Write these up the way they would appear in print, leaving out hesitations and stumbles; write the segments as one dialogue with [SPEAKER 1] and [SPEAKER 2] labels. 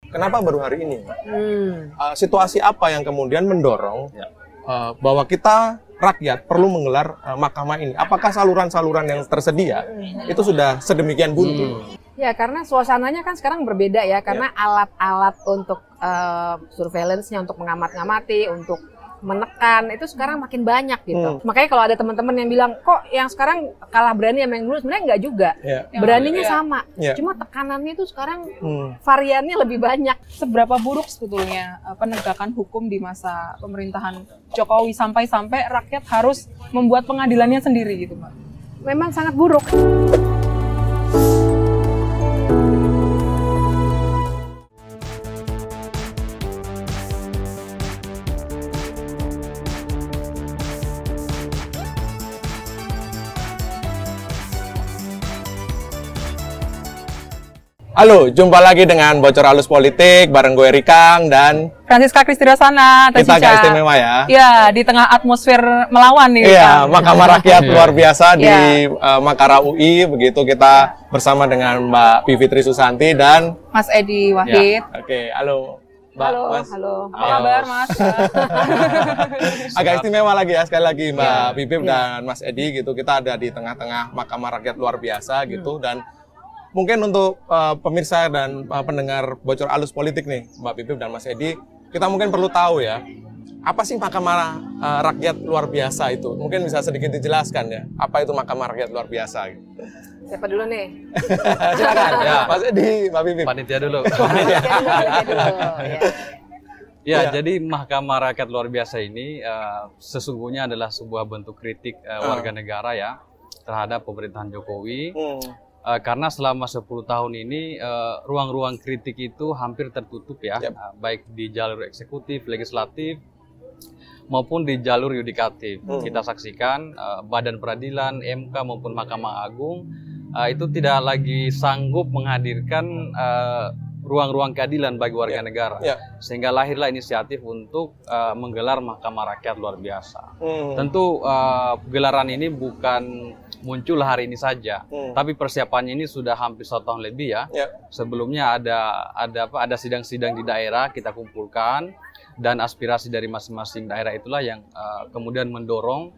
[SPEAKER 1] Kenapa baru hari ini? Situasi apa yang kemudian mendorong bahwa kita rakyat perlu menggelar mahkamah ini? Apakah saluran-saluran yang tersedia itu sudah sedemikian buntu?
[SPEAKER 2] Ya, karena suasananya kan sekarang berbeda ya, karena alat-alat untuk surveillance-nya, untuk mengamat-ngamati, untuk menekan, itu sekarang makin banyak gitu. Makanya kalau ada teman-teman yang bilang, kok yang sekarang kalah berani sama yang dulu, sebenarnya enggak juga. Beraninya sama, cuma tekanannya itu sekarang variannya lebih banyak.
[SPEAKER 3] Seberapa buruk sebetulnya penegakan hukum di masa pemerintahan Jokowi sampai-sampai rakyat harus membuat pengadilannya sendiri gitu, Mbak?
[SPEAKER 2] Memang sangat buruk.
[SPEAKER 1] Halo, jumpa lagi dengan Bocor Halus Politik bareng gue Rikang dan
[SPEAKER 3] Francisca Kristirasana.
[SPEAKER 1] Kita agak istimewa ya.
[SPEAKER 3] Iya, di tengah atmosfer melawan nih.
[SPEAKER 1] Iya, Mahkamah Rakyat luar biasa di Makara UI. Begitu kita bersama dengan Mbak Bivitri Susanti dan
[SPEAKER 3] Mas Edi Wahid.
[SPEAKER 1] Oke, halo. Mbak,
[SPEAKER 2] Halo,
[SPEAKER 1] Mas.
[SPEAKER 2] halo.
[SPEAKER 3] Apa kabar, Mas?
[SPEAKER 1] Agak istimewa lagi ya, sekali lagi Mbak Bivip dan Mas Edi gitu. Kita ada di tengah-tengah Mahkamah Rakyat luar biasa gitu dan mungkin untuk pemirsa dan pendengar Bocor Halus Politik nih, Mbak Bibip dan Mas Edi, kita mungkin perlu tahu ya, apa sih Mahkamah Rakyat luar biasa itu? Mungkin bisa sedikit dijelaskan ya, apa itu Mahkamah Rakyat luar biasa? Gitu.
[SPEAKER 2] Siapa dulu nih?
[SPEAKER 1] Silakan, ya, Mas Edi, Mbak Bibip.
[SPEAKER 4] Panitia dulu. Ya, jadi Mahkamah Rakyat luar biasa ini sesungguhnya adalah sebuah bentuk kritik warga negara ya terhadap pemerintahan Jokowi. Karena selama 10 tahun ini ruang-ruang kritik itu hampir tertutup ya, baik di jalur eksekutif, legislatif, maupun di jalur yudikatif. Kita saksikan Badan Peradilan, MK maupun Mahkamah Agung itu tidak lagi sanggup menghadirkan ruang-ruang keadilan bagi warga negara. Sehingga lahirlah inisiatif untuk menggelar Mahkamah Rakyat luar biasa. Tentu gelaran ini bukan muncul hari ini saja, tapi persiapannya ini sudah hampir 1 tahun lebih ya. Sebelumnya ada sidang-sidang di daerah kita kumpulkan dan aspirasi dari masing-masing daerah itulah yang kemudian mendorong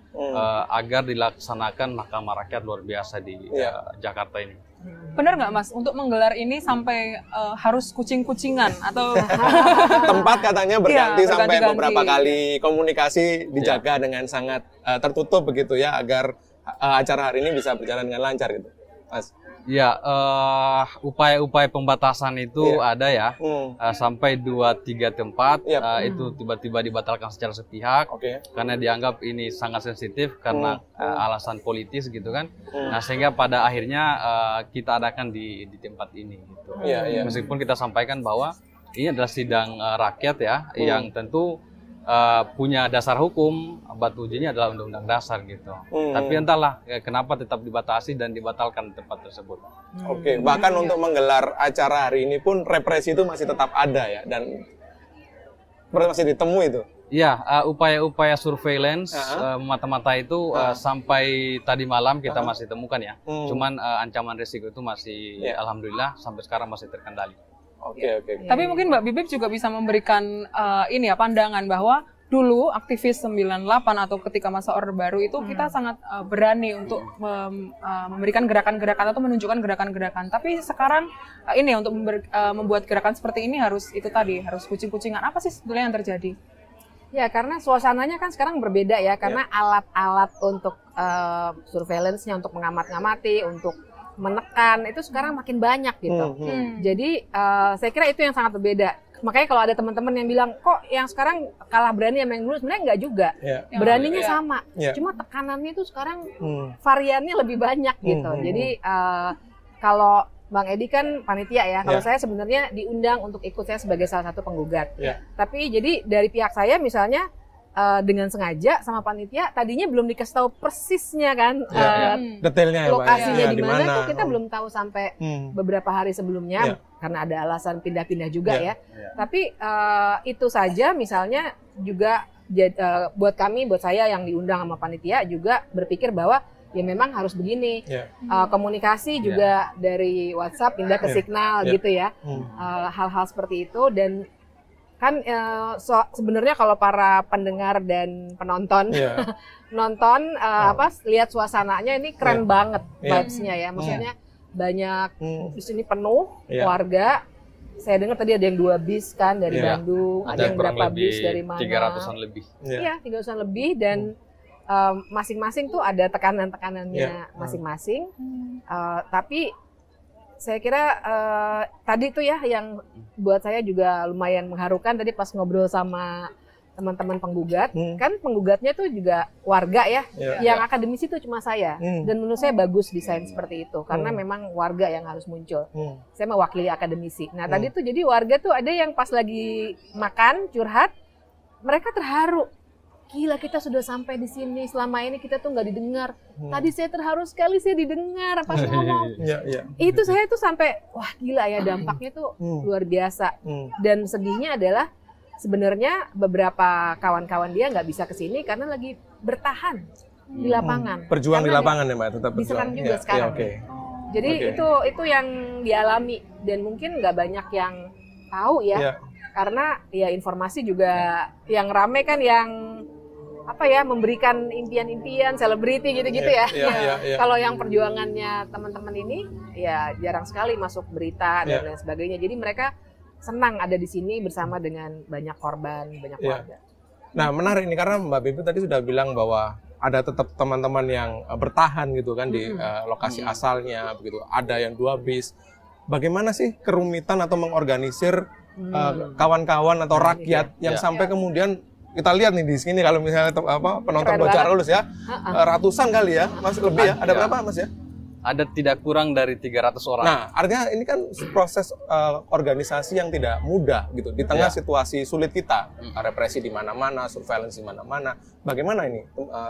[SPEAKER 4] agar dilaksanakan Mahkamah Rakyat luar biasa di Jakarta ini.
[SPEAKER 3] Benar nggak, Mas, untuk menggelar ini sampai harus kucing-kucingan atau
[SPEAKER 1] tempat katanya berganti sampai
[SPEAKER 3] berganti-ganti.
[SPEAKER 1] Beberapa kali komunikasi dijaga dengan sangat tertutup begitu ya, agar acara hari ini bisa berjalan dengan lancar gitu, Mas.
[SPEAKER 4] Ya, upaya-upaya pembatasan itu ada ya, sampai 2-3 tempat itu tiba-tiba dibatalkan secara sepihak karena dianggap ini sangat sensitif karena alasan politis gitu kan. Nah, sehingga pada akhirnya kita adakan di tempat ini gitu. Meskipun kita sampaikan bahwa ini adalah sidang rakyat ya, yang tentu punya dasar hukum, batu ujinya adalah undang-undang dasar gitu. Tapi entahlah kenapa tetap dibatasi dan dibatalkan tempat tersebut.
[SPEAKER 1] Bahkan untuk menggelar acara hari ini pun represi itu masih tetap ada ya, dan masih ditemui itu.
[SPEAKER 4] Ya, upaya-upaya surveillance mata-mata itu sampai tadi malam kita masih temukan ya. Cuman ancaman risiko itu masih alhamdulillah sampai sekarang masih terkendali.
[SPEAKER 3] Tapi mungkin Mbak Bibip juga bisa memberikan pandangan bahwa dulu aktivis 98 atau ketika masa Orde Baru itu kita sangat berani untuk memberikan gerakan-gerakan atau menunjukkan gerakan-gerakan. Tapi sekarang untuk membuat gerakan seperti ini harus kucing-kucingan. Apa sih sebetulnya yang terjadi?
[SPEAKER 2] Ya, karena suasananya kan sekarang berbeda ya, karena alat-alat untuk surveillance-nya, untuk mengamat-ngamati, untuk menekan, itu sekarang makin banyak gitu. Jadi saya kira itu yang sangat berbeda. Makanya kalau ada teman-teman yang bilang, kok yang sekarang kalah berani sama yang dulu, sebenarnya enggak juga. Beraninya sama, cuma tekanannya itu sekarang variannya lebih banyak gitu. Jadi kalau Bang Edi kan panitia ya, kalau saya sebenarnya diundang untuk ikut, saya sebagai salah satu penggugat. Tapi jadi dari pihak saya misalnya dengan sengaja sama panitia tadinya belum dikasih tahu persisnya kan
[SPEAKER 1] detailnya
[SPEAKER 2] lokasinya di mana tuh kita belum tahu sampai beberapa hari sebelumnya karena ada alasan pindah-pindah juga ya. Tapi itu saja misalnya juga buat saya yang diundang sama panitia juga berpikir bahwa ya memang harus begini. Komunikasi juga dari WhatsApp pindah ke Signal gitu ya. Hal-hal seperti itu. Dan kan sebenarnya kalau para pendengar dan penonton nonton lihat suasananya ini keren banget vibes-nya ya. Maksudnya banyak di sini penuh warga. Saya dengar tadi ada yang 2 bis kan dari Bandung, ada yang berapa bis dari mana?
[SPEAKER 4] 300-an lebih.
[SPEAKER 2] Iya, 300-an lebih dan masing-masing tuh ada tekanan-tekanannya masing-masing. Tapi saya kira tadi tuh ya yang buat saya juga lumayan mengharukan tadi pas ngobrol sama teman-teman penggugat, kan penggugatnya tuh juga warga ya, yang akademisi itu cuma saya, dan menurut saya bagus desain seperti itu, karena memang warga yang harus muncul. Saya mewakili akademisi. Nah tadi tuh jadi warga tuh ada yang pas lagi makan curhat, mereka terharu. Gila, kita sudah sampai di sini, selama ini kita tuh nggak didengar. Tadi saya terharu sekali, saya didengar pas ngomong. Itu saya tuh sampai, wah gila ya, dampaknya tuh luar biasa. Dan sedihnya adalah sebenarnya beberapa kawan-kawan dia nggak bisa kesini karena lagi bertahan di lapangan.
[SPEAKER 1] Berjuang di lapangan ya Mbak, tetap berjuang.
[SPEAKER 2] Diserang juga sekarang. Jadi itu yang dialami dan mungkin nggak banyak yang tahu ya. Karena ya informasi juga yang rame kan yang memberikan impian-impian selebriti gitu-gitu ya. Kalau yang perjuangannya teman-teman ini ya jarang sekali masuk berita dan lain sebagainya. Jadi mereka senang ada di sini bersama dengan banyak korban, banyak warga.
[SPEAKER 1] Nah menarik ini karena Mbak Bibi tadi sudah bilang bahwa ada tetap teman-teman yang bertahan gitu kan di lokasi asalnya begitu. Ada yang 2 bis. Bagaimana sih kerumitan atau mengorganisir kawan-kawan atau rakyat yang sampai kemudian kita lihat nih di sini kalau misalnya penonton Bocor Alus ya ratusan kali ya, Mas, lebih ya. Ada berapa Mas ya?
[SPEAKER 4] Ada tidak kurang dari 300 orang.
[SPEAKER 1] Nah, artinya ini kan proses organisasi yang tidak mudah gitu di tengah situasi sulit kita, represi di mana-mana, surveillance di mana-mana. Bagaimana ini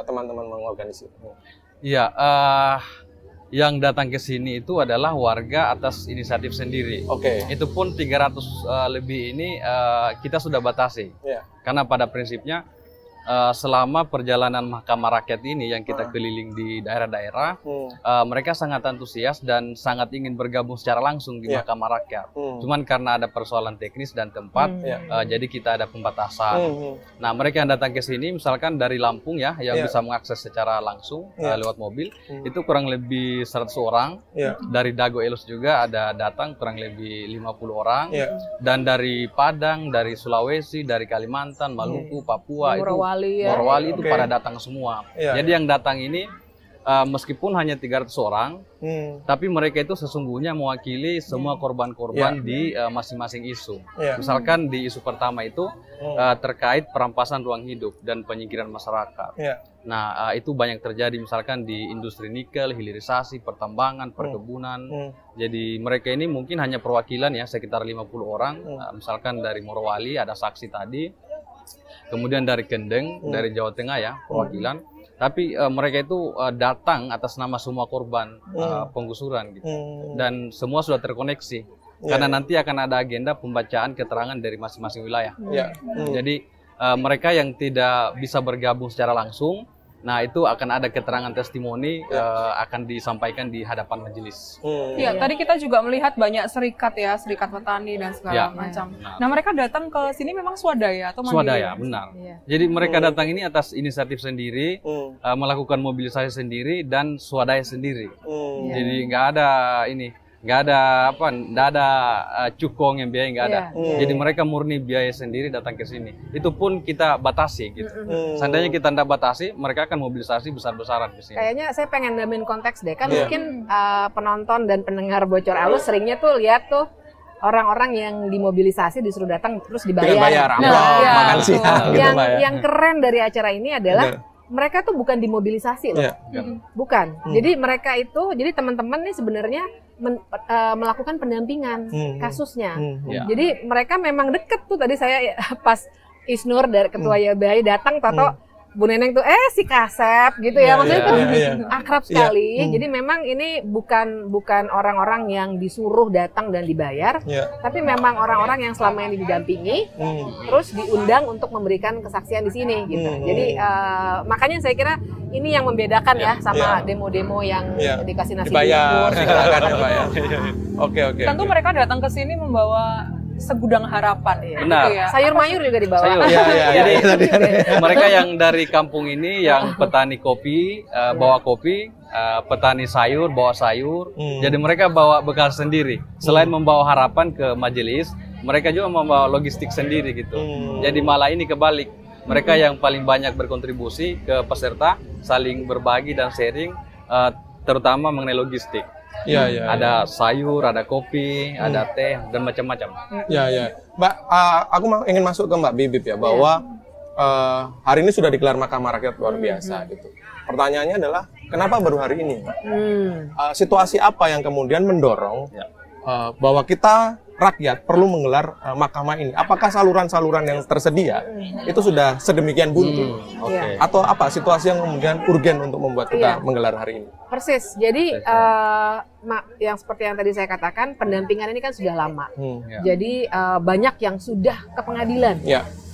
[SPEAKER 1] teman-teman mengorganisir?
[SPEAKER 4] Iya, yang datang ke sini itu adalah warga atas inisiatif sendiri. Itu pun 300 lebih ini kita sudah batasi. Karena pada prinsipnya selama perjalanan Mahkamah Rakyat ini yang kita keliling di daerah-daerah, mereka sangat antusias dan sangat ingin bergabung secara langsung di Mahkamah Rakyat. Cuman karena ada persoalan teknis dan tempat, jadi kita ada pembatasan. Nah, mereka yang datang ke sini, misalkan dari Lampung ya, yang bisa mengakses secara langsung lewat mobil, itu kurang lebih 100 orang. Dari Dago Elus juga ada datang kurang lebih 50 orang. Dan dari Padang, dari Sulawesi, dari Kalimantan, Maluku, Papua, Morowali itu pada datang semua. Jadi yang datang ini meskipun hanya 300 orang, tapi mereka itu sesungguhnya mewakili semua korban-korban di masing-masing isu. Misalkan di isu pertama itu terkait perampasan ruang hidup dan penyingkiran masyarakat. Nah, itu banyak terjadi misalkan di industri nikel, hilirisasi, pertambangan, perkebunan. Jadi mereka ini mungkin hanya perwakilan ya, sekitar 50 orang. Misalkan dari Morowali ada saksi tadi. Kemudian dari Kendeng, dari Jawa Tengah ya, perwakilan. Tapi mereka itu datang atas nama semua korban penggusuran gitu. Dan semua sudah terkoneksi. Karena nanti akan ada agenda pembacaan keterangan dari masing-masing wilayah. Jadi mereka yang tidak bisa bergabung secara langsung, nah itu akan ada keterangan testimoni akan disampaikan di hadapan majelis.
[SPEAKER 3] Iya, tadi kita juga melihat banyak serikat ya, serikat petani dan segala macam. Nah, mereka datang ke sini memang swadaya atau mandiri?
[SPEAKER 4] Swadaya, benar. Jadi mereka datang ini atas inisiatif sendiri, melakukan mobilisasi sendiri dan swadaya sendiri. Jadi nggak ada cukong yang biaya, nggak ada. Jadi mereka murni biaya sendiri datang ke sini. Itu pun kita batasi gitu. Seandainya kita tidak batasi, mereka akan mobilisasi besar-besaran ke sini.
[SPEAKER 2] Kayaknya saya pengen nambahin konteks deh. Kan mungkin penonton dan pendengar Bocor Alus seringnya tuh lihat tuh orang-orang yang dimobilisasi disuruh datang terus dibayar.
[SPEAKER 1] Makan siang gitu,
[SPEAKER 2] yang keren dari acara ini adalah mereka tuh bukan dimobilisasi loh. Bukan. Jadi mereka itu, jadi teman-teman nih sebenarnya melakukan pendampingan kasusnya. Jadi mereka memang deket tuh. Tadi saya pas Isnur dari Ketua YLBHI datang, Toto Bu Neneng tuh si Kasep gitu ya, maksudnya tuh akrab sekali. Jadi memang ini bukan orang-orang yang disuruh datang dan dibayar, tapi memang orang-orang yang selama ini didampingi, terus diundang untuk memberikan kesaksian di sini gitu. Jadi makanya saya kira ini yang membedakan ya sama demo-demo yang dikasih nasi
[SPEAKER 1] dibayar,
[SPEAKER 2] dibayar.
[SPEAKER 1] Oke.
[SPEAKER 3] Tentu mereka datang ke sini membawa segudang harapan ya.
[SPEAKER 4] Benar.
[SPEAKER 3] Gitu ya.
[SPEAKER 2] Sayur mayur juga dibawa.
[SPEAKER 4] Jadi mereka yang dari kampung ini yang petani kopi bawa kopi, petani sayur bawa sayur. Jadi mereka bawa bekal sendiri. Selain membawa harapan ke majelis, mereka juga membawa logistik sendiri gitu. Jadi malah ini kebalik. Mereka yang paling banyak berkontribusi ke peserta, saling berbagi dan sharing, terutama mengenai logistik. Ada sayur, ada kopi, ada teh dan macam-macam.
[SPEAKER 1] Mbak, aku ingin masuk ke Mbak Bibip ya, bahwa hari ini sudah digelar Mahkamah Rakyat luar biasa gitu. Pertanyaannya adalah kenapa baru hari ini? Situasi apa yang kemudian mendorong bahwa kita rakyat perlu menggelar mahkamah ini? Apakah saluran-saluran yang tersedia itu sudah sedemikian buntu? Atau apa situasi yang kemudian urgen untuk membuat kita menggelar hari ini?
[SPEAKER 2] Persis. Jadi yang seperti yang tadi saya katakan, pendampingan ini kan sudah lama. Jadi banyak yang sudah ke pengadilan,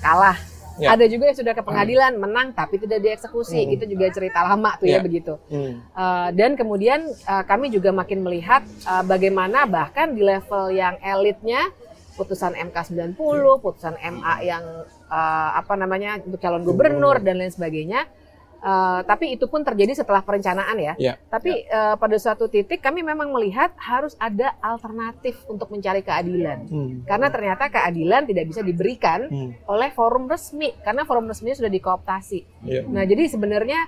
[SPEAKER 2] kalah. Ada juga yang sudah ke pengadilan, menang tapi tidak dieksekusi. Itu juga cerita lama tuh ya begitu. Dan kemudian kami juga makin melihat bagaimana bahkan di level yang elitnya, putusan MK 90, putusan MA yang untuk calon gubernur dan lain sebagainya. Tapi itu pun terjadi setelah perencanaan ya. Tapi pada suatu titik kami memang melihat harus ada alternatif untuk mencari keadilan. Karena ternyata keadilan tidak bisa diberikan oleh forum resmi, karena forum resminya sudah dikooptasi. Nah, jadi sebenarnya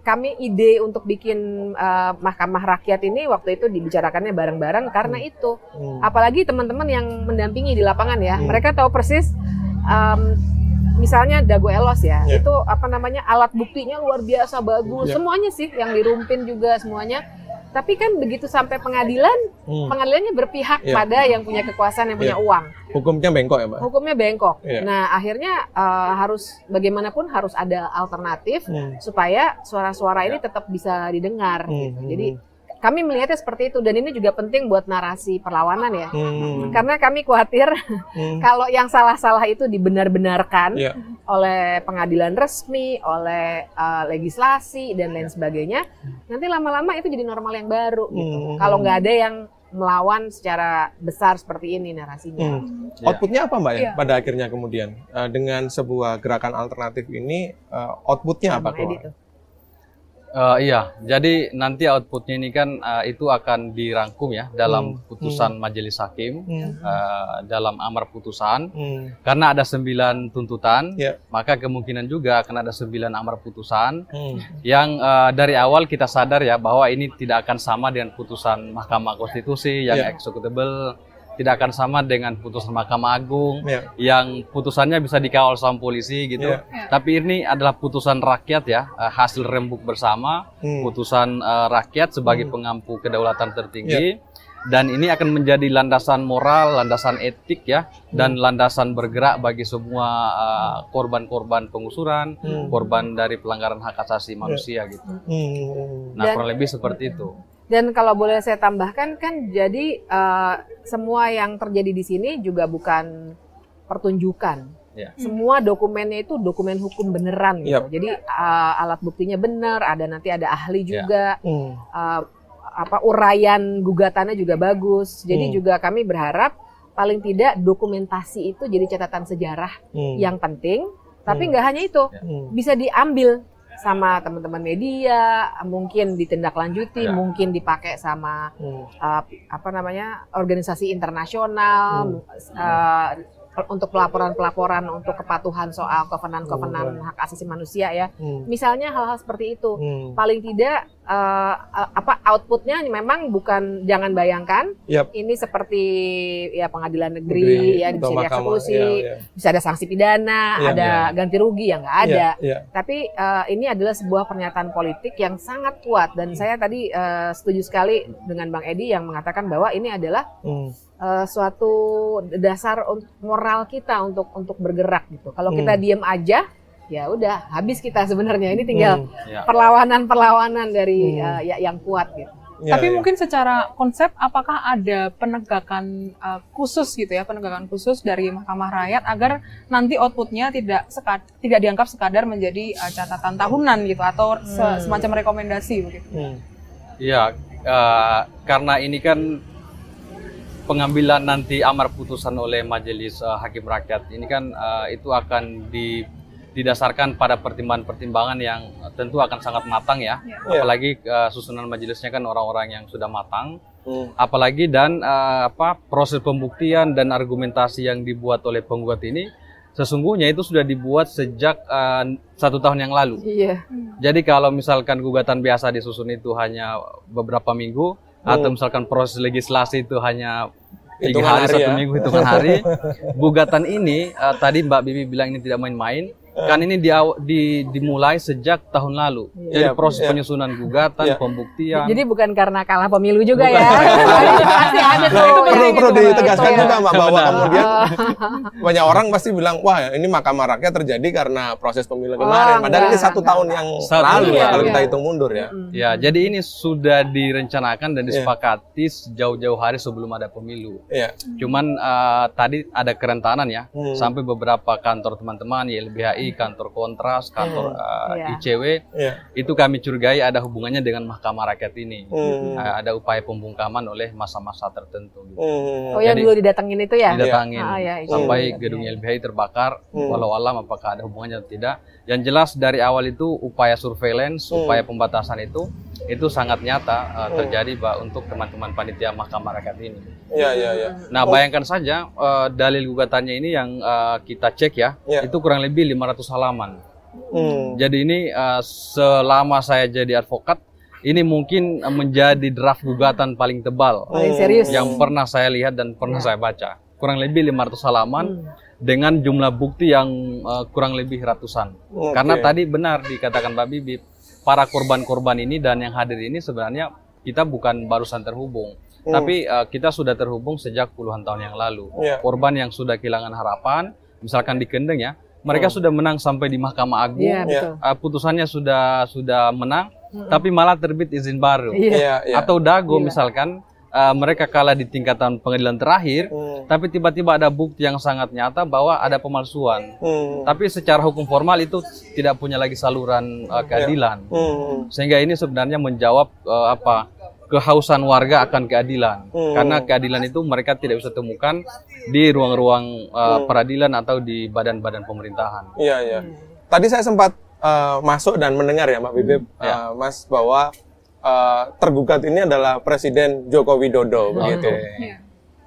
[SPEAKER 2] kami ide untuk bikin Mahkamah Rakyat ini waktu itu dibicarakannya bareng-bareng karena itu. Apalagi teman-teman yang mendampingi di lapangan ya, mereka tahu persis. Misalnya Dago Elos ya, itu alat buktinya luar biasa bagus, semuanya sih yang dirumpin juga semuanya. Tapi kan begitu sampai pengadilan, pengadilannya berpihak pada yang punya kekuasaan, yang punya uang.
[SPEAKER 1] Hukumnya bengkok ya, Mbak? Hukumnya
[SPEAKER 2] bengkok. Nah, akhirnya harus bagaimanapun harus ada alternatif supaya suara-suara ini tetap bisa didengar. Gitu. Jadi kami melihatnya seperti itu, dan ini juga penting buat narasi perlawanan ya. Karena kami khawatir kalau yang salah-salah itu dibenar-benarkan oleh pengadilan resmi, oleh legislasi dan lain sebagainya, nanti lama-lama itu jadi normal yang baru gitu. Kalau nggak ada yang melawan secara besar seperti ini narasinya.
[SPEAKER 1] Outputnya apa Mbak ya pada akhirnya kemudian dengan sebuah gerakan alternatif ini, outputnya apa keluar?
[SPEAKER 4] Iya, jadi nanti outputnya ini kan itu akan dirangkum ya dalam putusan majelis hakim, dalam amar putusan. Karena ada 9 tuntutan, maka kemungkinan juga akan ada 9 amar putusan yang dari awal kita sadar ya bahwa ini tidak akan sama dengan putusan Mahkamah Konstitusi yang executable, tidak akan sama dengan putusan Mahkamah Agung yang putusannya bisa dikawal sama polisi gitu. Tapi ini adalah putusan rakyat ya, hasil rembuk bersama, putusan rakyat sebagai pengampu kedaulatan tertinggi. Dan ini akan menjadi landasan moral, landasan etik ya, dan landasan bergerak bagi semua korban-korban pengusuran, korban dari pelanggaran hak asasi manusia gitu. Nah, kurang lebih seperti itu.
[SPEAKER 2] Dan kalau boleh saya tambahkan kan, jadi semua yang terjadi di sini juga bukan pertunjukan. Semua dokumennya itu dokumen hukum beneran gitu. Jadi alat buktinya benar, nanti ada ahli juga, uraian gugatannya juga bagus. Jadi juga kami berharap paling tidak dokumentasi itu jadi catatan sejarah yang penting. Tapi nggak hanya itu, bisa diambil sama teman-teman media, mungkin ditindaklanjuti, mungkin dipakai sama organisasi internasional untuk pelaporan-pelaporan untuk kepatuhan soal kovenan-kovenan hak asasi manusia ya. Misalnya hal-hal seperti itu. Paling tidak outputnya memang bukan, jangan bayangkan ini seperti ya pengadilan negeri ya, bisa dieksekusi, bisa ada sanksi pidana, ada ganti rugi, yang nggak ada. Tapi ini adalah sebuah pernyataan politik yang sangat kuat, dan saya tadi setuju sekali dengan Bang Edi yang mengatakan bahwa ini adalah suatu dasar moral kita untuk bergerak gitu. Kalau kita diam aja, ya udah habis kita sebenarnya. Ini tinggal
[SPEAKER 4] Ya.
[SPEAKER 2] perlawanan dari yang kuat gitu.
[SPEAKER 3] Tapi mungkin secara konsep apakah ada penegakan khusus gitu ya, penegakan khusus dari Mahkamah Rakyat agar nanti outputnya tidak dianggap sekadar menjadi catatan tahunan gitu atau semacam rekomendasi begitu.
[SPEAKER 4] Iya, karena ini kan pengambilan nanti amar putusan oleh Majelis Hakim Rakyat ini kan itu akan didasarkan pada pertimbangan-pertimbangan yang tentu akan sangat matang ya. Apalagi susunan majelisnya kan orang-orang yang sudah matang. Apalagi dan proses pembuktian dan argumentasi yang dibuat oleh penggugat ini sesungguhnya itu sudah dibuat sejak 1 tahun yang lalu. Jadi kalau misalkan gugatan biasa disusun itu hanya beberapa minggu, atau misalkan proses legislasi itu hanya 3 hari, 1 minggu, hitungan hari. Gugatan ini, tadi Mbak Bibi bilang ini tidak main-main, kan ini dimulai sejak tahun lalu. Jadi proses penyusunan gugatan, pembuktian.
[SPEAKER 2] Jadi bukan karena kalah pemilu juga ya. Pasti ada tuh.
[SPEAKER 1] Perlu ditegaskan juga Mbak, bahwa kemudian banyak orang pasti bilang, wah ini Mahkamah Rakyat terjadi karena proses pemilu kemarin. Padahal ini 1 tahun yang lalu ya kalau kita hitung mundur ya.
[SPEAKER 4] Ya, jadi ini sudah direncanakan dan disepakati jauh-jauh hari sebelum ada pemilu. Cuman tadi ada kerentanan ya, sampai beberapa kantor teman-teman, YLBHI, kantor Kontras, kantor ICW, itu kami curigai ada hubungannya dengan Mahkamah Rakyat ini. Ada upaya pembungkaman oleh masa-masa tertentu. Gitu.
[SPEAKER 2] Oh ya, dulu didatengin itu ya?
[SPEAKER 4] Didatangin sampai gedung YLBHI terbakar. Walau alam apakah ada hubungannya atau tidak. Yang jelas dari awal itu upaya surveillance, upaya pembatasan itu sangat nyata terjadi untuk teman-teman panitia Mahkamah Rakyat ini. Nah, bayangkan saja dalil gugatannya ini yang kita cek ya, itu kurang lebih 500 halaman. Jadi ini selama saya jadi advokat, ini mungkin menjadi draft gugatan paling tebal yang pernah saya lihat dan pernah saya baca. Kurang lebih 500 halaman dengan jumlah bukti yang kurang lebih ratusan. Karena tadi benar dikatakan Mbak Bibi, para korban-korban ini dan yang hadir ini sebenarnya kita bukan barusan terhubung. Tapi kita sudah terhubung sejak puluhan tahun yang lalu. Korban yang sudah kehilangan harapan, misalkan di Kendeng ya, mereka sudah menang sampai di Mahkamah Agung, putusannya sudah menang, tapi malah terbit izin baru. Atau Dago misalkan, mereka kalah di tingkatan pengadilan terakhir, tapi tiba-tiba ada bukti yang sangat nyata bahwa ada pemalsuan. Tapi secara hukum formal itu tidak punya lagi saluran keadilan. Sehingga ini sebenarnya menjawab kehausan warga akan keadilan. Karena keadilan itu mereka tidak bisa temukan di ruang-ruang peradilan atau di badan-badan pemerintahan.
[SPEAKER 1] Tadi saya sempat masuk dan mendengar ya Mbak Bibip, Mas, bahwa tergugat ini adalah Presiden Joko Widodo begitu.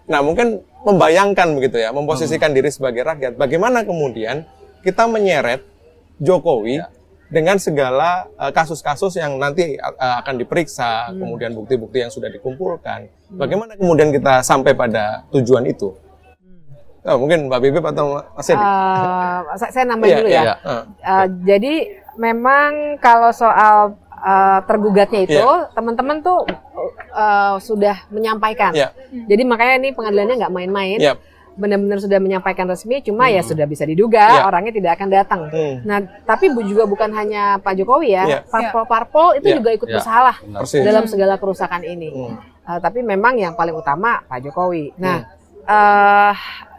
[SPEAKER 1] Nah, mungkin membayangkan begitu ya, memposisikan diri sebagai rakyat. Bagaimana kemudian kita menyeret Jokowi dengan segala kasus-kasus yang nanti akan diperiksa, kemudian bukti-bukti yang sudah dikumpulkan. Bagaimana kemudian kita sampai pada tujuan itu? Mungkin Mbak Bibip atau Mas Edi?
[SPEAKER 2] Saya nambahin dulu ya. Jadi memang kalau soal tergugatnya itu teman-teman tuh sudah menyampaikan. Jadi makanya ini pengadilannya nggak main-main. Benar-benar sudah menyampaikan resmi, cuma ya sudah bisa diduga orangnya tidak akan datang. Nah, tapi juga bukan hanya Pak Jokowi ya, parpol-parpol itu juga ikut bersalah dalam segala kerusakan ini. Tapi memang yang paling utama Pak Jokowi. Nah,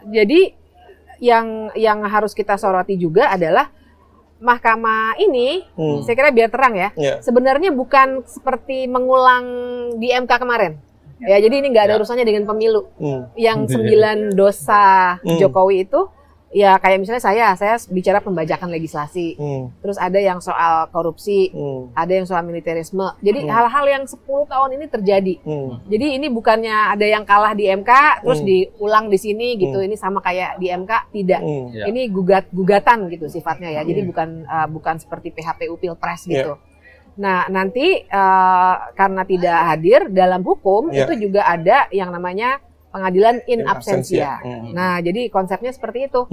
[SPEAKER 2] jadi yang harus kita soroti juga adalah Mahkamah ini, saya kira biar terang ya, sebenarnya bukan seperti mengulang di MK kemarin. Ya, jadi ini nggak ada urusannya dengan pemilu. Yang 9 dosa Jokowi itu, ya kayak misalnya saya bicara pembajakan legislasi, terus ada yang soal korupsi, ada yang soal militerisme. Jadi hal-hal yang 10 tahun ini terjadi. Jadi ini bukannya ada yang kalah di MK, terus diulang di sini gitu. Ini sama kayak di MK, tidak. Ini gugatan gitu sifatnya ya. Jadi bukan seperti PHPU Pilpres gitu. Nah, nanti karena tidak hadir dalam hukum, itu juga ada yang namanya pengadilan in absentia. Nah, jadi konsepnya seperti itu.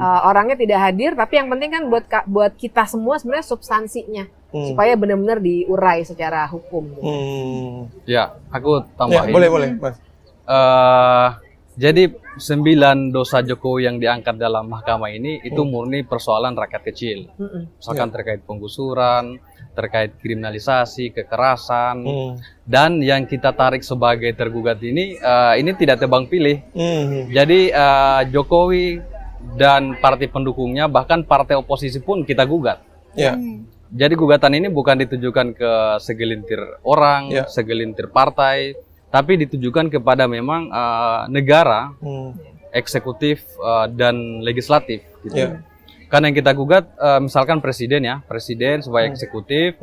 [SPEAKER 2] Orangnya tidak hadir, tapi yang penting kan buat kita semua sebenarnya substansinya, supaya benar-benar diurai secara hukum.
[SPEAKER 4] Ya, aku tambahin.
[SPEAKER 1] Boleh, Mas.
[SPEAKER 4] Jadi 9 dosa Jokowi yang diangkat dalam mahkamah ini itu murni persoalan rakyat kecil. Misalkan terkait penggusuran, terkait kriminalisasi, kekerasan, dan yang kita tarik sebagai tergugat ini tidak tebang pilih. Jadi Jokowi dan partai pendukungnya, bahkan partai oposisi pun kita gugat. Jadi gugatan ini bukan ditujukan ke segelintir orang, segelintir partai, tapi ditujukan kepada memang negara, eksekutif dan legislatif. Gitu. Karena yang kita gugat, misalkan presiden sebagai eksekutif,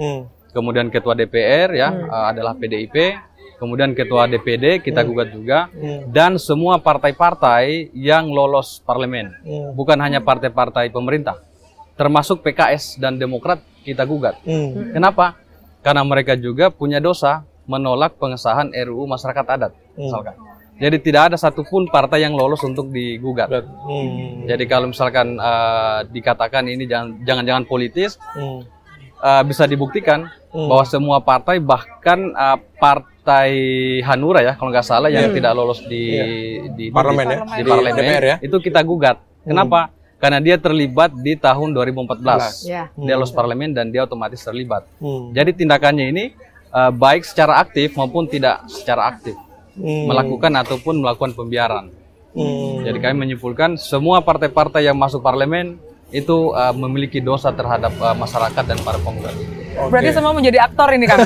[SPEAKER 4] kemudian ketua DPR adalah PDIP, kemudian ketua DPD kita gugat juga, dan semua partai-partai yang lolos parlemen, bukan hanya partai-partai pemerintah, termasuk PKS dan Demokrat kita gugat. Kenapa? Karena mereka juga punya dosa menolak pengesahan RUU Masyarakat Adat, misalkan. Jadi tidak ada satupun partai yang lolos untuk digugat. Jadi kalau misalkan dikatakan ini jangan-jangan politis, bisa dibuktikan bahwa semua partai, bahkan partai Hanura kalau nggak salah yang tidak lolos di parlemen, DPR, itu kita gugat. Kenapa? Karena dia terlibat di tahun 2014, dia lolos parlemen dan dia otomatis terlibat. Jadi tindakannya ini baik secara aktif maupun tidak secara aktif. Melakukan ataupun melakukan pembiaran. Jadi kami menyimpulkan semua partai-partai yang masuk parlemen itu memiliki dosa terhadap masyarakat dan para penggugat.
[SPEAKER 3] Berarti semua menjadi aktor ini kan?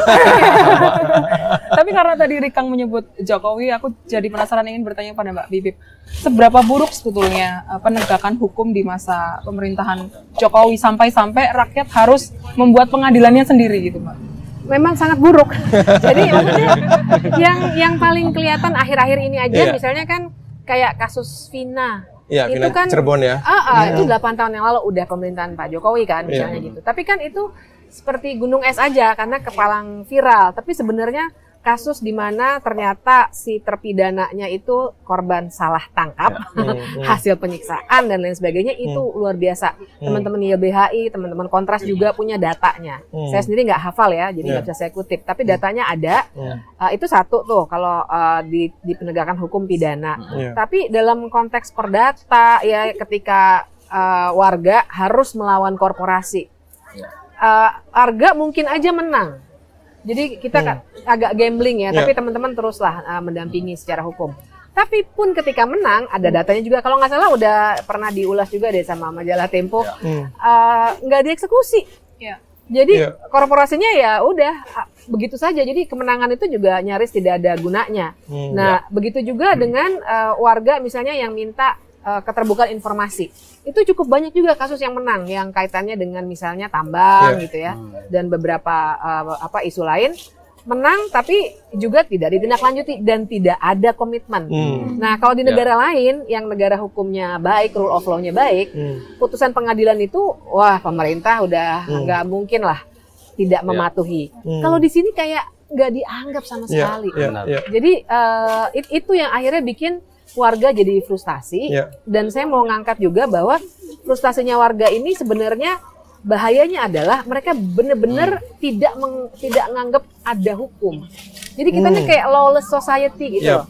[SPEAKER 3] Tapi karena tadi Rikang menyebut Jokowi, aku jadi penasaran ingin bertanya pada Mbak Bibip. Seberapa buruk sebetulnya penegakan hukum di masa pemerintahan Jokowi sampai-sampai rakyat harus membuat pengadilannya sendiri gitu Mbak?
[SPEAKER 2] Memang sangat buruk. Jadi maksudnya yang paling kelihatan akhir-akhir ini aja, misalnya kan kayak kasus Vina.
[SPEAKER 1] Itu
[SPEAKER 2] Vina
[SPEAKER 1] kan Cirebon ya.
[SPEAKER 2] Itu 8 tahun yang lalu udah pemerintahan Pak Jokowi kan misalnya gitu. Tapi kan itu seperti gunung es aja karena kepalang viral. Tapi sebenarnya kasus di mana ternyata si terpidananya itu korban salah tangkap, hasil penyiksaan dan lain sebagainya, itu luar biasa. Teman-teman YLBHI, teman-teman Kontras juga punya datanya. Saya sendiri nggak hafal ya, jadi nggak bisa saya kutip. Tapi datanya ada. Itu satu tuh kalau di penegakan hukum pidana. Tapi dalam konteks perdata ya, ketika warga harus melawan korporasi, warga mungkin aja menang. Jadi kita kan agak gambling ya, tapi teman-teman teruslah mendampingi secara hukum. Tapi pun ketika menang, ada datanya juga. Kalau nggak salah udah pernah diulas juga deh sama majalah Tempo, nggak dieksekusi. Jadi korporasinya ya udah begitu saja. Jadi kemenangan itu juga nyaris tidak ada gunanya. Nah, begitu juga dengan warga misalnya yang minta keterbukaan informasi. Itu cukup banyak juga kasus yang menang yang kaitannya dengan misalnya tambang gitu ya, dan beberapa isu lain menang tapi juga tidak ditindaklanjuti dan tidak ada komitmen. Nah, kalau di negara lain yang negara hukumnya baik, rule of law-nya baik, putusan pengadilan itu wah pemerintah udah nggak mungkin lah tidak mematuhi. Kalau di sini kayak nggak dianggap sama sekali. Jadi itu yang akhirnya bikin warga jadi frustasi, dan saya mau ngangkat juga bahwa frustasinya warga ini sebenarnya bahayanya adalah mereka benar-benar tidak menganggap ada hukum. Jadi kita nih kayak lawless society gitu.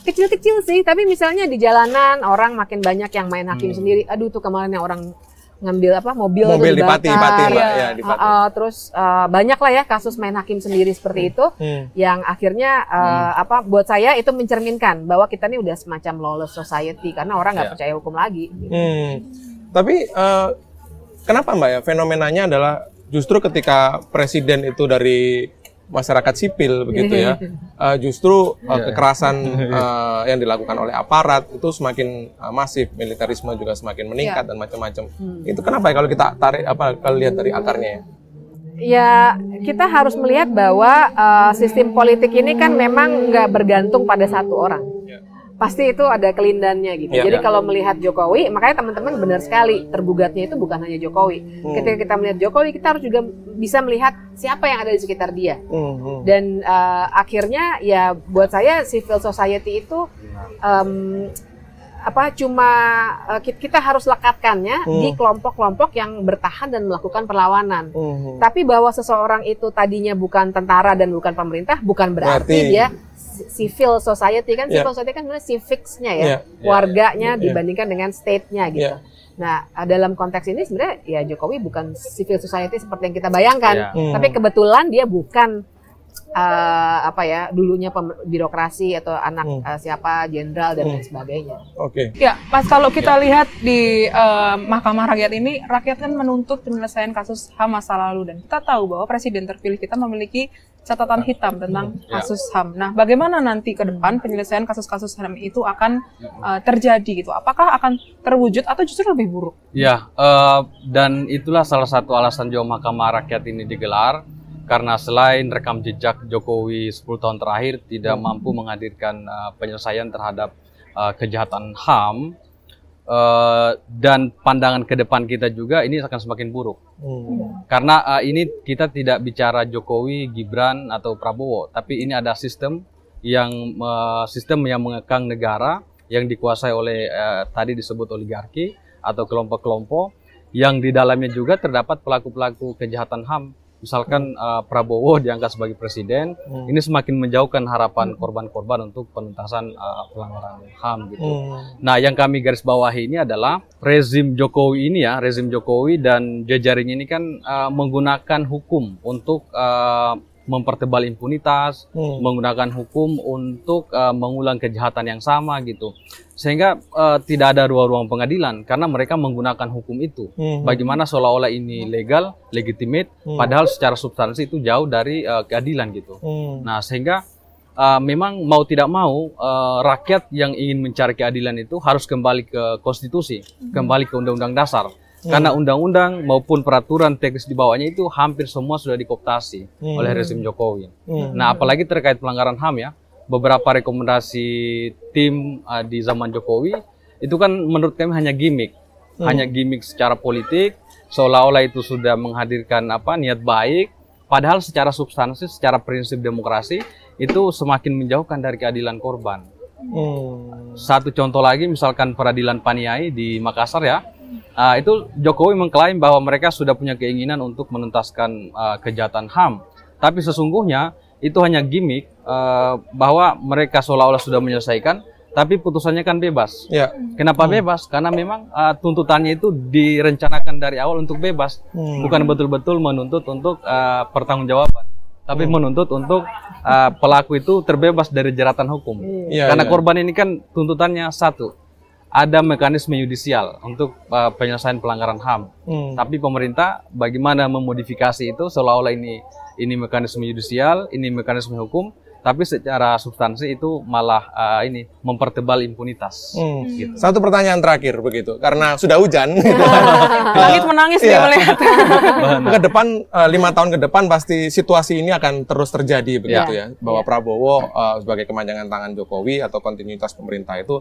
[SPEAKER 2] Kecil-kecil sih, tapi misalnya di jalanan orang makin banyak yang main hakim sendiri. Aduh tuh kemarin yang orang ngambil mobil
[SPEAKER 1] di Pati, di Pati.
[SPEAKER 2] Terus banyak lah ya kasus main hakim sendiri seperti itu, yang akhirnya buat saya itu mencerminkan bahwa kita ini udah semacam lawless society karena orang nggak percaya hukum lagi.
[SPEAKER 1] Tapi kenapa Mbak ya, fenomenanya adalah justru ketika presiden itu dari masyarakat sipil begitu ya, justru kekerasan yang dilakukan oleh aparat itu semakin masif, militerisme juga semakin meningkat dan macam-macam. Itu kenapa ya kalau kita tarik kalau lihat dari akarnya ya?
[SPEAKER 2] Ya, kita harus melihat bahwa sistem politik ini kan memang nggak bergantung pada satu orang. Pasti itu ada kelindannya gitu. Jadi kalau melihat Jokowi, makanya teman-teman benar sekali, tergugatnya itu bukan hanya Jokowi. Ketika kita melihat Jokowi, kita harus juga bisa melihat siapa yang ada di sekitar dia. Dan akhirnya ya buat saya civil society itu kita harus lekatkannya di kelompok-kelompok yang bertahan dan melakukan perlawanan. Tapi bahwa seseorang itu tadinya bukan tentara dan bukan pemerintah, bukan berarti dia civil society kan, civil society kan sebenarnya civics-nya ya, warganya dibandingkan dengan state-nya gitu. Nah, dalam konteks ini sebenarnya ya Jokowi bukan civil society seperti yang kita bayangkan, tapi kebetulan dia bukan dulunya birokrasi atau anak siapa jenderal dan lain sebagainya.
[SPEAKER 1] Oke.
[SPEAKER 3] Ya, Mas, kalau kita lihat di Mahkamah Rakyat ini, rakyat kan menuntut penyelesaian kasus HAM masa lalu, dan kita tahu bahwa presiden terpilih kita memiliki catatan hitam tentang kasus HAM. Nah, bagaimana nanti ke depan penyelesaian kasus-kasus HAM itu akan terjadi gitu? Apakah akan terwujud atau justru lebih buruk?
[SPEAKER 4] Ya, dan itulah salah satu alasan juga Mahkamah Rakyat ini digelar, karena selain rekam jejak Jokowi 10 tahun terakhir tidak mampu menghadirkan penyelesaian terhadap kejahatan HAM, dan pandangan ke depan kita juga ini akan semakin buruk. Karena ini kita tidak bicara Jokowi, Gibran atau Prabowo, tapi ini ada sistem yang mengekang negara yang dikuasai oleh tadi disebut oligarki atau kelompok-kelompok yang di dalamnya juga terdapat pelaku-pelaku kejahatan HAM. Misalkan Prabowo diangkat sebagai presiden, ini semakin menjauhkan harapan korban-korban untuk penuntasan pelanggaran HAM gitu. Nah, yang kami garis bawahi ini adalah rezim Jokowi ini ya, rezim Jokowi dan jejaring ini kan menggunakan hukum untuk mempertebal impunitas, menggunakan hukum untuk mengulang kejahatan yang sama gitu. Sehingga tidak ada ruang-ruang pengadilan karena mereka menggunakan hukum itu. Bagaimana seolah-olah ini legal, legitimate, padahal secara substansi itu jauh dari keadilan gitu. Nah, sehingga memang mau tidak mau rakyat yang ingin mencari keadilan itu harus kembali ke konstitusi, kembali ke undang-undang dasar. Karena undang-undang maupun peraturan teknis di bawahnya itu hampir semua sudah dikooptasi oleh rezim Jokowi. Nah, apalagi terkait pelanggaran HAM ya, beberapa rekomendasi tim di zaman Jokowi itu kan menurut kami hanya gimmick, hanya gimmick secara politik, seolah-olah itu sudah menghadirkan niat baik, padahal secara substansi, secara prinsip demokrasi itu semakin menjauhkan dari keadilan korban. Satu contoh lagi, misalkan peradilan Paniai di Makassar ya. Itu Jokowi mengklaim bahwa mereka sudah punya keinginan untuk menuntaskan kejahatan HAM. Tapi sesungguhnya itu hanya gimmick, bahwa mereka seolah-olah sudah menyelesaikan, tapi putusannya kan bebas. Kenapa bebas? Karena memang tuntutannya itu direncanakan dari awal untuk bebas. Bukan betul-betul menuntut untuk pertanggungjawaban, tapi menuntut untuk pelaku itu terbebas dari jeratan hukum. Karena korban ini kan tuntutannya satu, ada mekanisme yudisial untuk penyelesaian pelanggaran HAM. Tapi pemerintah bagaimana memodifikasi itu seolah-olah ini mekanisme yudisial, ini mekanisme hukum, tapi secara substansi itu malah mempertebal impunitas. Gitu.
[SPEAKER 1] Satu pertanyaan terakhir begitu, karena sudah hujan.
[SPEAKER 3] Langit menangis dia melihat.
[SPEAKER 1] Ke depan 5 tahun ke depan pasti situasi ini akan terus terjadi begitu ya, bahwa Prabowo sebagai kemanjangan tangan Jokowi atau kontinuitas pemerintah itu,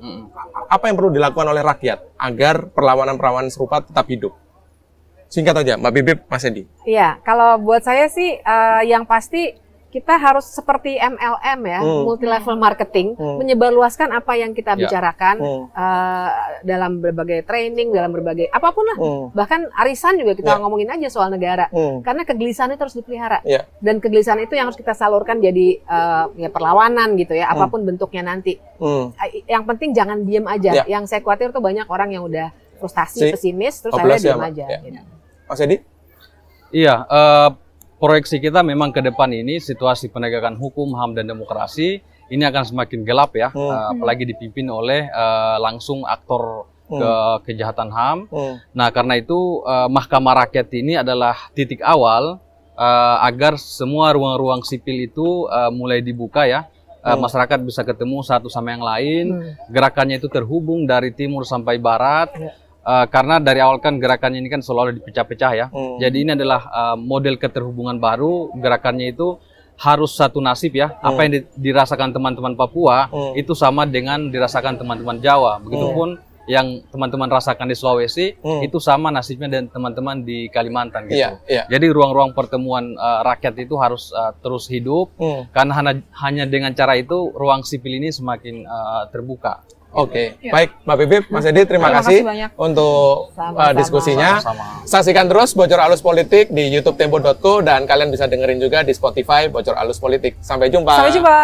[SPEAKER 1] apa yang perlu dilakukan oleh rakyat agar perlawanan-perlawanan serupa tetap hidup? Singkat aja, Mbak Bibip, Mas Edi.
[SPEAKER 2] Iya, kalau buat saya sih yang pasti kita harus seperti MLM ya, multi level marketing, menyebarluaskan apa yang kita bicarakan dalam berbagai training, dalam berbagai apapun lah. Bahkan arisan juga kita ngomongin aja soal negara. Karena kegelisahan itu harus dipelihara. Dan kegelisahan itu yang harus kita salurkan jadi perlawanan gitu ya, apapun bentuknya nanti. Yang penting jangan diem aja. Yang saya khawatir tuh banyak orang yang udah frustasi, pesimis, terus akhirnya diem aja. Gitu.
[SPEAKER 1] Mas Edi?
[SPEAKER 4] Iya, proyeksi kita memang ke depan ini situasi penegakan hukum, HAM dan demokrasi ini akan semakin gelap ya, apalagi dipimpin oleh langsung aktor kejahatan HAM. Nah, karena itu Mahkamah Rakyat ini adalah titik awal agar semua ruang-ruang sipil itu mulai dibuka ya. Masyarakat bisa ketemu satu sama yang lain, gerakannya itu terhubung dari timur sampai barat. Karena dari awal kan gerakannya ini kan selalu dipecah-pecah ya. Jadi ini adalah model keterhubungan baru. Gerakannya itu harus satu nasib ya. Apa yang dirasakan teman-teman Papua itu sama dengan dirasakan teman-teman Jawa. Begitupun yang teman-teman rasakan di Sulawesi itu sama nasibnya dengan teman-teman di Kalimantan gitu. Jadi ruang-ruang pertemuan rakyat itu harus terus hidup. Karena hanya dengan cara itu ruang sipil ini semakin terbuka.
[SPEAKER 1] Oke, baik Mbak Bibip, Mas Edi, terima kasih untuk diskusinya. Saksikan terus Bocor Alus Politik di YouTube Tempo.co dan kalian bisa dengerin juga di Spotify Bocor Alus Politik. Sampai jumpa.
[SPEAKER 3] Sampai jumpa.